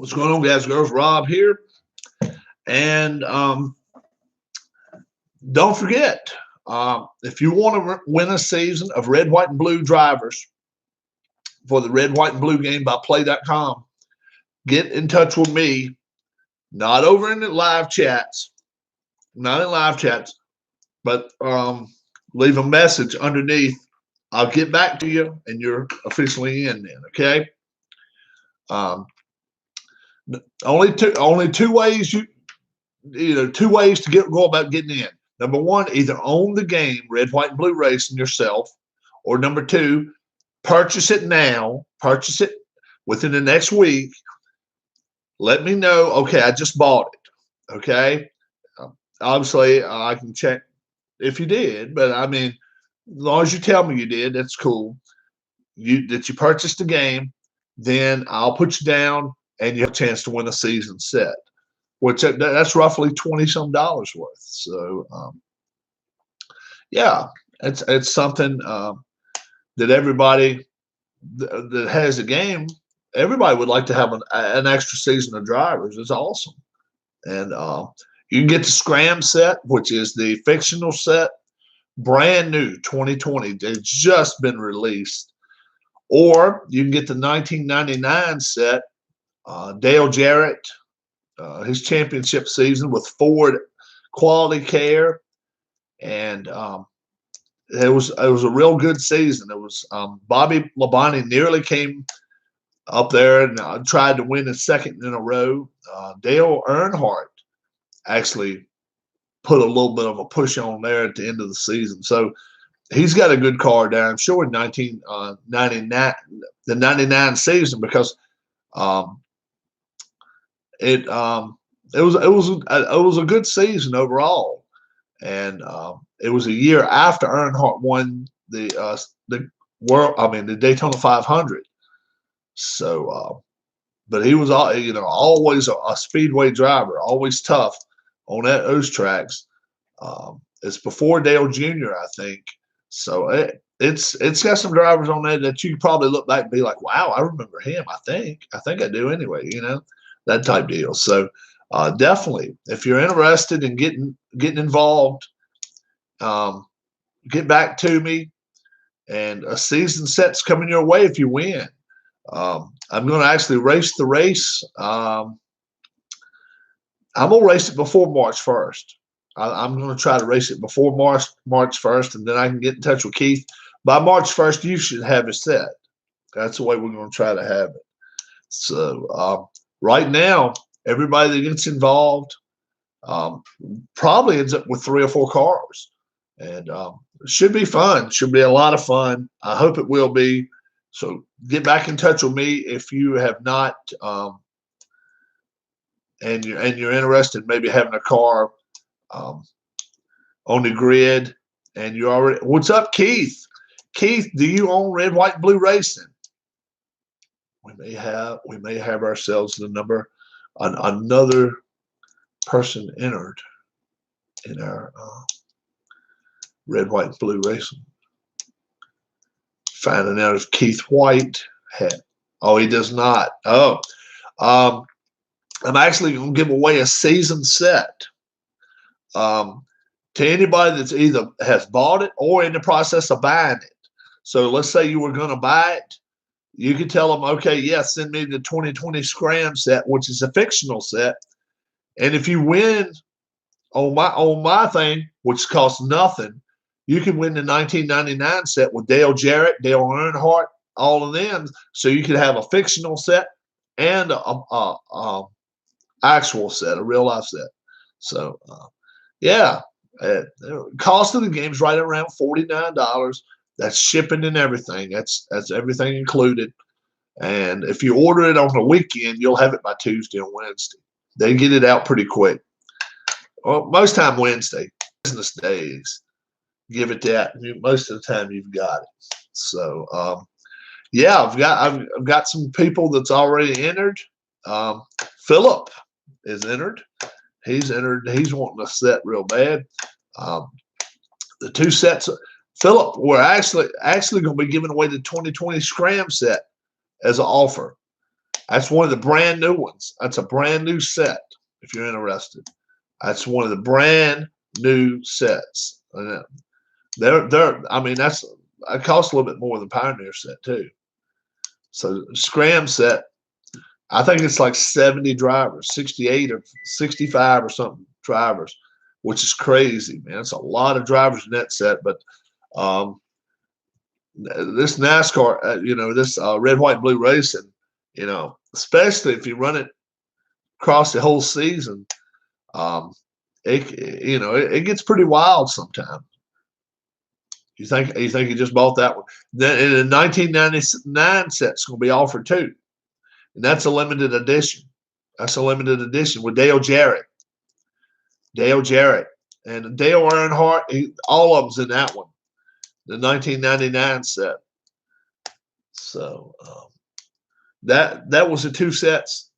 What's going on, guys, girls? Rob here. And don't forget, if you want to win a season of red, white, and blue drivers for the red, white, and blue game by play.com, get in touch with me, not over in the live chats, not in live chats, but leave a message underneath. I'll get back to you, and you're officially in then, okay? Only two ways two ways to go about getting in. Number one, either own the game, red, white, and blue racing yourself, or number two, purchase it now, purchase it within the next week. Let me know, okay, I just bought it, okay? Obviously, I can check if you did, but I mean, as long as you tell me you did, that's cool. That you purchased the game, then I'll put you down, and you have a chance to win a season set, which that's roughly $20-some worth. So, yeah, it's something that everybody that has a game, everybody would like to have an extra season of drivers. It's awesome. And you can get the Scram set, which is the fictional set, brand new, 2020. They've just been released. Or you can get the 1999 set, Dale Jarrett, his championship season with Ford Quality Care, and it was a real good season. It was Bobby Labonte nearly came up there and tried to win his second in a row. Dale Earnhardt actually put a little bit of a push on there at the end of the season. So he's got a good car there, I'm sure, in 1999, the 99 season, because it was a good season overall, and it was a year after Earnhardt won the Daytona 500. So, but he was always a speedway driver, always tough on those tracks. It's before Dale Jr., I think. So it's got some drivers on there that you probably look back and be like, wow, I remember him. I think I do anyway. That type deal. So definitely, if you're interested in getting involved, get back to me. And a season set's coming your way if you win. I'm going to actually race the race. I'm going to race it before March 1st. I'm going to try to race it before March 1st, and then I can get in touch with Keith. By March 1st, you should have it set. That's the way we're going to try to have it. So right now, everybody that gets involved probably ends up with 3 or 4 cars. And it should be fun. Should be a lot of fun. I hope it will be. So get back in touch with me if you have not, and you're interested in maybe having a car on the grid, and you already. What's up, Keith? Keith, do you own Red, White, and Blue Racing? We may have ourselves the number, another person entered in our Red, White, and Blue Racing. Finding out if Keith White had. Oh, he does not. Oh, I'm actually going to give away a season set to anybody that's either has bought it or in the process of buying it. So let's say you were going to buy it. You can tell them, okay, yes, send me the 2020 Scram set, which is a fictional set. And if you win on my thing, which costs nothing, you can win the 1999 set with Dale Jarrett, Dale Earnhardt, all of them. So you could have a fictional set and a actual set, a real life set. So, yeah, cost of the game is right around $49. That's shipping and everything. That's everything included. And if you order it on the weekend, you'll have it by Tuesday or Wednesday. They get it out pretty quick. Well, most time Wednesday, business days. Give it that. Most of the time you've got it. So, yeah, I've got some people that's already entered. Philip is entered. He's entered. He's wanting a set real bad. The 2 sets. Philip, we're actually going to be giving away the 2020 Scram set as an offer. That's one of the brand new ones. That's a brand new set. If you're interested, that's one of the brand new sets. And they're. I mean, it costs a little bit more than Pioneer set too. So Scram set, I think it's like 70 drivers, 68 or 65 or something drivers, which is crazy, man. It's a lot of drivers in that set. But this NASCAR, this red, white, and blue racing, especially if you run it across the whole season, it gets pretty wild sometimes. You think you just bought that one? Then in the 1999 set's going to be offered too, and that's a limited edition. That's a limited edition with Dale Jarrett, and Dale Earnhardt. All of them's in that one, the 1999 set. So that was the two sets.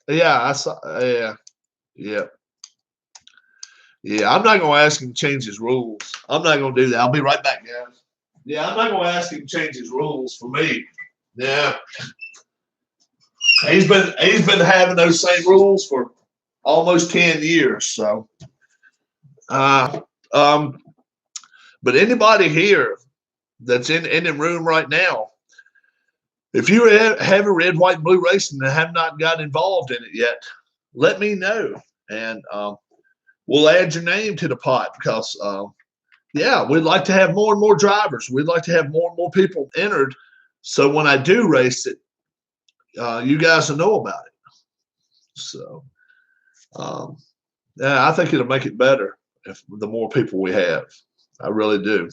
Yeah, I saw. Yeah. Yeah, I'm not going to ask him to change his rules. I'm not going to do that. I'll be right back, guys. Yeah, I'm not going to ask him to change his rules for me. Yeah, he's been having those same rules for almost 10 years. So, but anybody here that's in the room right now, if you have a red, white, and blue racing and have not got involved in it yet, let me know, and we'll add your name to the pot because, we'd like to have more and more drivers. We'd like to have more and more people entered. So when I do race it, you guys will know about it. So, I think it'll make it better if the more people we have. I really do.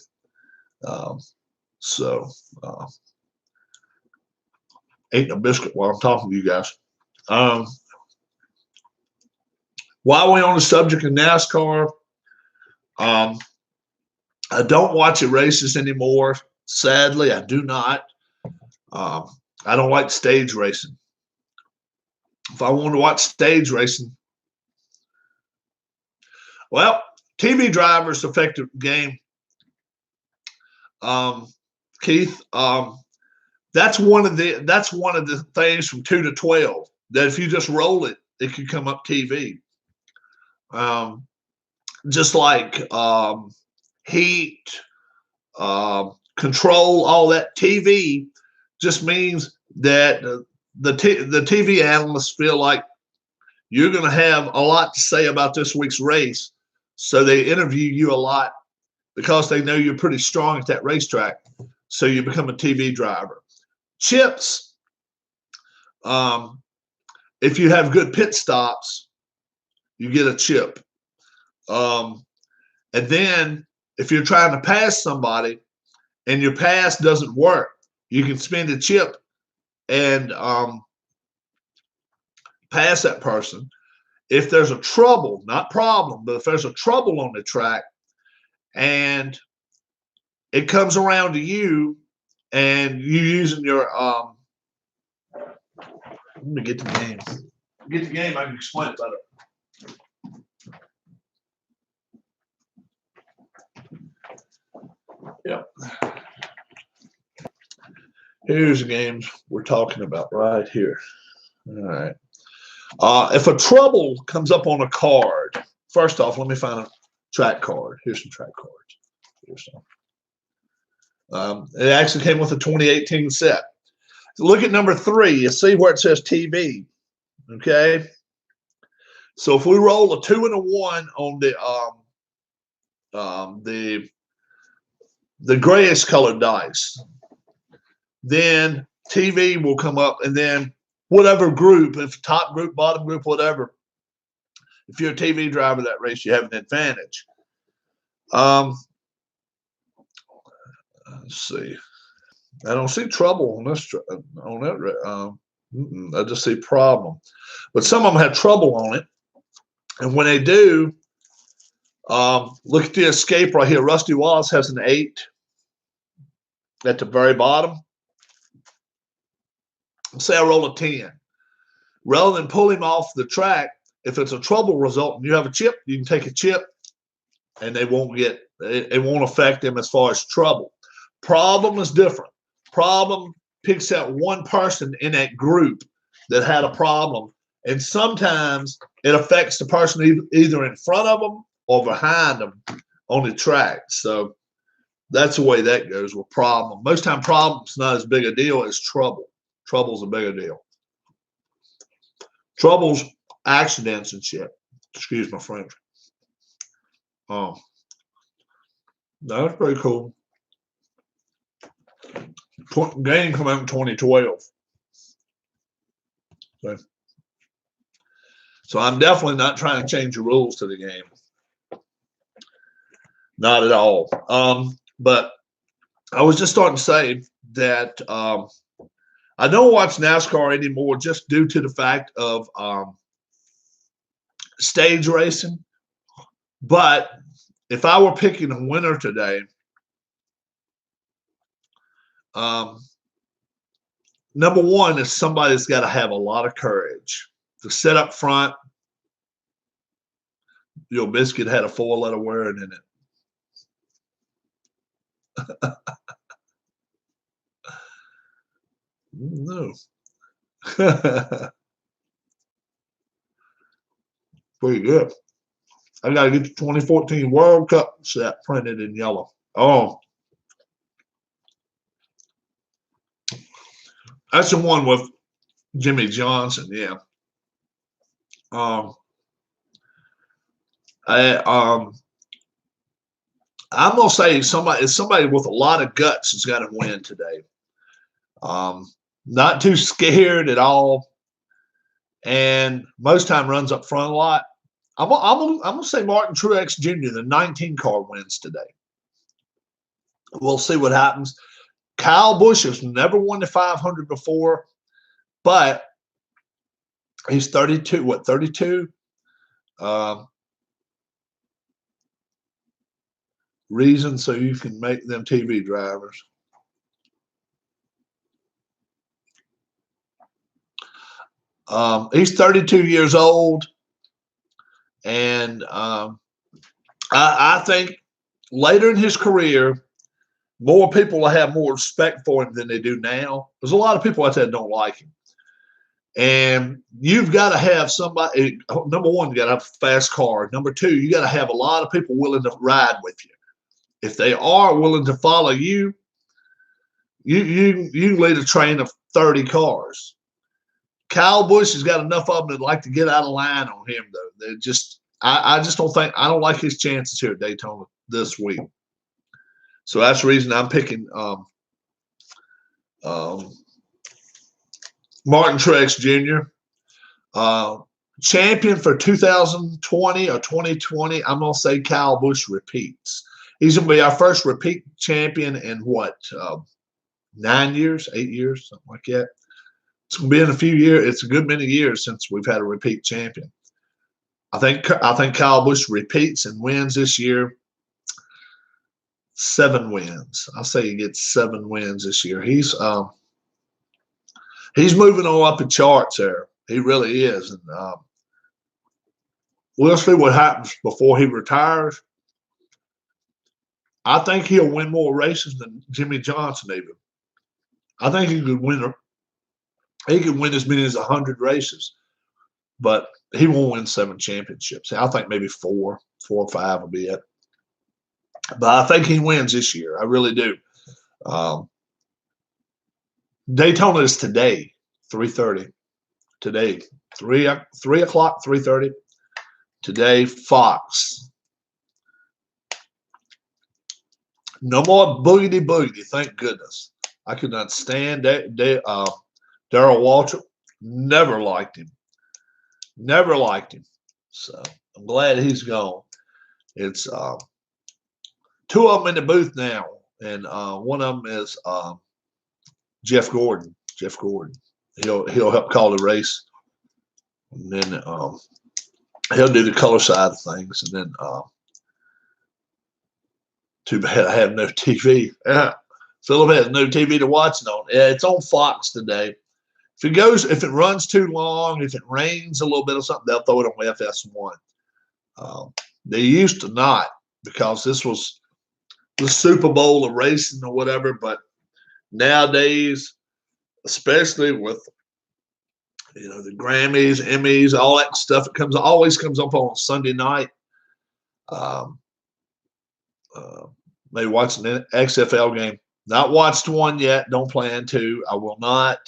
Eating a biscuit while I'm talking to you guys. While we're on the subject of NASCAR, I don't watch the races anymore. Sadly, I do not. I don't like stage racing. If I want to watch stage racing, well, TV drivers affect the game. Keith, that's one of the things from 2 to 12 that if you just roll it, it can come up TV. Just like heat, control, all that. TV just means that the TV analysts feel like you're going to have a lot to say about this week's race, so they interview you a lot because they know you're pretty strong at that racetrack, so you become a TV driver. Chips, if you have good pit stops, you get a chip. And then if you're trying to pass somebody and your pass doesn't work, you can spend a chip and pass that person. If there's a trouble, not problem, but if there's a trouble on the track and it comes around to you and you using your let me get the game. Get the game, I can explain it better. Yeah. Here's the games we're talking about right here. All right. If a trouble comes up on a card, first off, let me find a track card. Here's some track cards. Here's some. It actually came with a 2018 set. Look at number 3. You see where it says TV. Okay. So if we roll a 2 and a 1 on the grayish colored dice, then TV will come up, and then whatever group, if top group, bottom group, whatever, if you're a TV driver that race, you have an advantage. Let's see. I don't see trouble on this. On that, I just see problem. But some of them have trouble on it, and when they do, look at the escape right here. Rusty Wallace has an 8 at the very bottom. Say I roll a 10. Rather than pull him off the track, if it's a trouble result and you have a chip, you can take a chip, and it won't affect him as far as trouble. Problem is different. Problem, picks out one person in that group that had a problem. And sometimes it affects the person either in front of them or behind them on the track. So that's the way that goes with problem. Most time problem's not as big a deal as trouble. Trouble's a bigger deal. Trouble's accidents and shit. Excuse my French. That's pretty cool. Game came out in 2012. So I'm definitely not trying to change the rules to the game. Not at all. But I was just starting to say that I don't watch NASCAR anymore just due to the fact of stage racing. But if I were picking a winner today, number one is somebody that's got to have a lot of courage to sit up front. Your biscuit had a 4-letter word in it. No. Pretty good. I got to get the 2014 World Cup set printed in yellow. Oh. That's the one with Jimmie Johnson, yeah. I'm gonna say somebody with a lot of guts has got to win today. Not too scared at all, and most time runs up front a lot. I'm gonna say Martin Truex Jr. The 19 car wins today. We'll see what happens. Kyle Busch has never won the 500 before, but he's 32. What, 32? Reason so you can make them TV drivers. He's 32 years old, and I think later in his career, more people will have more respect for him than they do now. There's a lot of people out there that don't like him. And you've got to have somebody, number one, you got to have a fast car. Number two, you got to have a lot of people willing to ride with you. If they are willing to follow you, you lead a train of 30 cars. Kyle Busch has got enough of them that like to get out of line on him, though. I just don't like his chances here at Daytona this week. So that's the reason I'm picking Martin Truex Jr. Champion for 2020 or 2020, I'm going to say Kyle Busch repeats. He's going to be our first repeat champion in what, 9 years, 8 years, something like that. It's going to be in a few years. It's a good many years since we've had a repeat champion. I think Kyle Busch repeats and wins this year. 7 wins. I'll say he gets 7 wins this year. He's moving on up the charts there. He really is. And we'll see what happens before he retires. I think he'll win more races than Jimmie Johnson even. I think he could win as many as 100 races, but he won't win 7 championships. I think maybe 4 or 5 will be it. But I think he wins this year. I really do. Daytona is today, 3:30. Today, 3 o'clock, 3:30. Today, Fox. No more boogity. Thank goodness. I could not stand Darrell Waltrip. Never liked him. Never liked him. So I'm glad he's gone. It's 2 of them in the booth now, and one of them is Jeff Gordon. Jeff Gordon. He'll help call the race, and then he'll do the color side of things. And then too bad I have no TV. Philip has no TV to watch it on. Yeah, it's on Fox today. If it runs too long, if it rains a little bit or something, they'll throw it on FS1. They used to not, because this was the Super Bowl of racing or whatever. But nowadays, especially with the Grammys, Emmys, all that stuff. It always comes up on Sunday night. Um, Maybe watch an XFL game. Not watched one yet. Don't plan to. I will not.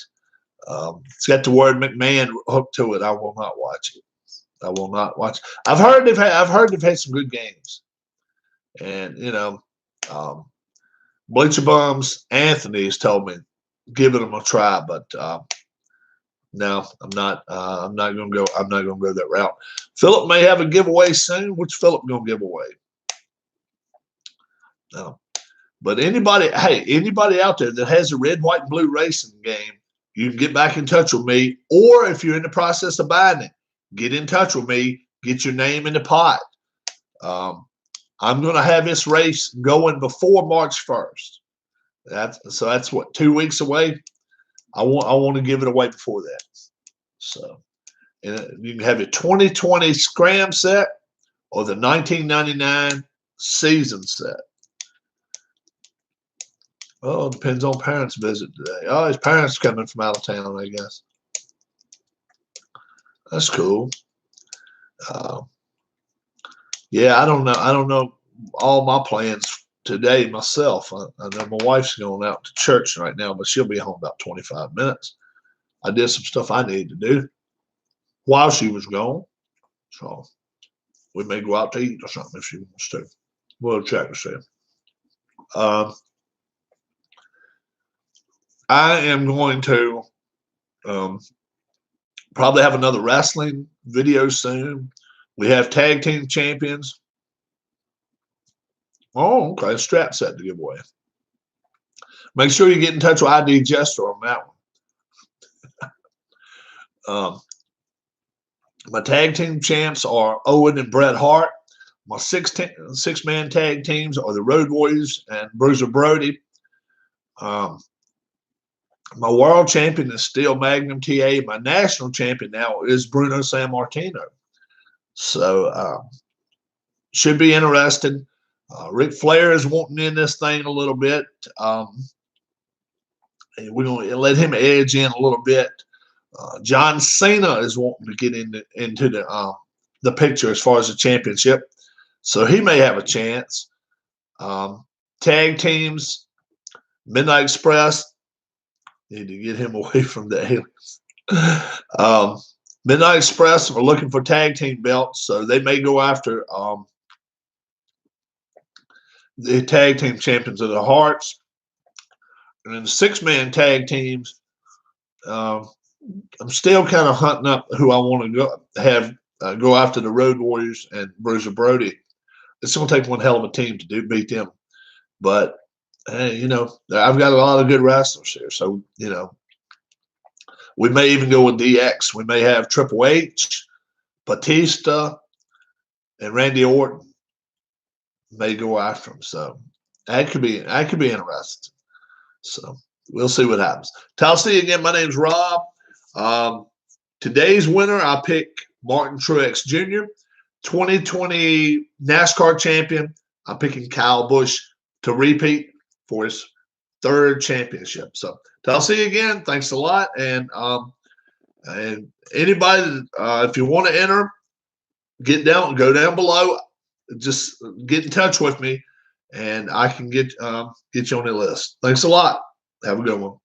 It's got the word McMahon hooked to it. I will not watch it. I will not watch. I've heard they've had some good games, and Bleacher Bums Anthony has told me giving them a try, but no, I'm not. I'm not going to go. I'm not going to go that route. Philip may have a giveaway soon. Which Philip going to give away? No. But anybody out there that has a red, white, and blue racing game, you can get back in touch with me. Or if you're in the process of buying it, get in touch with me. Get your name in the pot. I'm going to have this race going before March 1st. That's what, 2 weeks away. I want to give it away before that. So, and you can have your 2020 Scram set or the 1999 season set. Oh, it depends on parents' visit today. Oh, his parents coming from out of town, I guess. That's cool. Yeah, I don't know. I don't know all my plans today myself. I know my wife's going out to church right now, but she'll be home about 25 minutes. I did some stuff I needed to do while she was gone. So we may go out to eat or something if she wants to. We'll check and see. I am going to probably have another wrestling video soon. We have tag team champions. Oh, okay. Strap set to give away. Make sure you get in touch with ID Jester on that one. My tag team champs are Owen and Bret Hart. My six-man tag teams are the Road Warriors and Bruiser Brody. My world champion is still Magnum TA. My national champion now is Bruno Sammartino. So should be interesting. Ric Flair is wanting in this thing a little bit. We're going to let him edge in a little bit. John Cena is wanting to get into the picture as far as the championship. So he may have a chance. Tag teams, Midnight Express. Need to get him away from the aliens. Midnight Express are looking for tag team belts, so they may go after the tag team champions of the Hearts. And then the six-man tag teams, I'm still kind of hunting up who I want to go after the Road Warriors and Bruiser Brody. It's going to take one hell of a team to beat them. But hey, I've got a lot of good wrestlers here. So, we may even go with DX. We may have Triple H, Batista, and Randy Orton may go after him. So that could be interesting. So we'll see what happens. Till I'll see you again. My name's Rob. Today's winner, I pick Martin Truex Jr., 2020 NASCAR champion. I'm picking Kyle Busch to repeat for his third championship. So I'll see you again. Thanks a lot. And anybody, if you want to enter, go down below. Just get in touch with me, and I can get you on the list. Thanks a lot. Have a good one.